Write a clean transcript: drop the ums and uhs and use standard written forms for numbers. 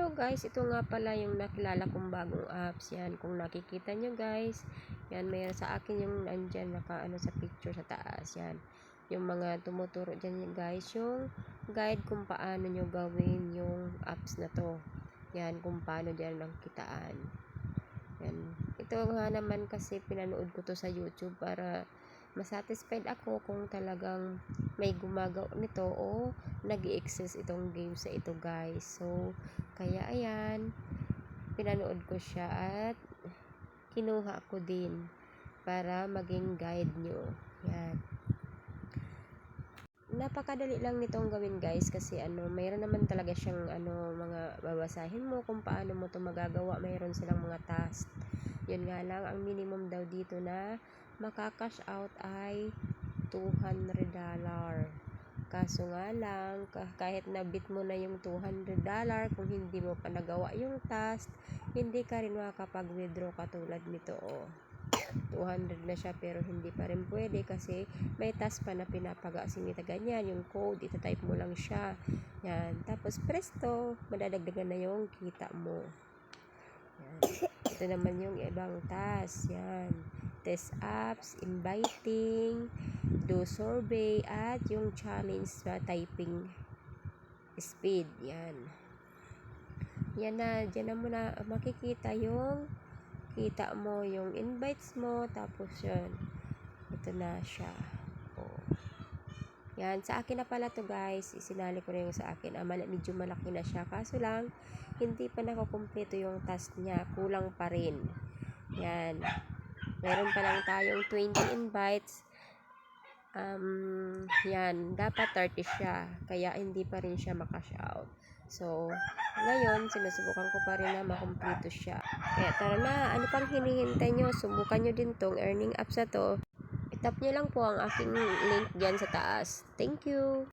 Hello guys, ito nga pala yung nakilala kong bagong apps. Yan, kung nakikita nyo guys, yan, mayroon sa akin yung andyan, nakaano sa picture sa taas. Yan, yung mga tumuturo dyan guys, yung guide kung paano nyo gawin yung apps na to. Yan, kung paano dyan ang kitaan. Yan, ito nga naman kasi pinanood ko to sa YouTube para masatisfied ako kung talagang may gumagawa nito o nag-i-exist itong game sa ito guys. So, kaya ayan, pinanood ko siya at kinuha ko din para maging guide nyo. Yan. Napakadali lang nitong gawin guys kasi mayroon naman talaga siyang mga babasahin mo kung paano mo to magagawa. Mayroon silang mga task. Yun nga lang, ang minimum daw dito na makakash out ay $200. Kaso nga lang, kahit nabit mo na yung $200, kung hindi mo pa nagawa yung task, hindi ka rin makakapag-withdraw katulad nito. Oh. 200 na siya pero hindi pa rin pwede kasi may task pa na pinapag-asingita ganyan. Yung code, itatype mo lang siya. Yan. Tapos presto, madadagdagan na yung kita mo. Yan. Ito naman yung ibang task. Yan. Test apps, inviting, do survey, at yung challenge sa typing speed. Yan. Yan na. Diyan na muna makikita yung kita mo, yung invites mo. Tapos yun. Ito na siya. Oh. Yan. Sa akin na pala to guys. Isinali ko na yung sa akin. Medyo malaki na siya. Kaso lang, hindi pa nakakumpleto yung task niya. Kulang pa rin. Yan. Meron pa lang tayong 20 invites. Yan. Dapat 30 siya. Kaya hindi pa rin siya makash out. So, ngayon, sinusubukan ko pa rin na makumpleto siya. Kaya tara na. Ano pang hinihintay nyo? Subukan nyo din tong earning apps na to. I-tap nyo lang po ang aking link dyan sa taas. Thank you!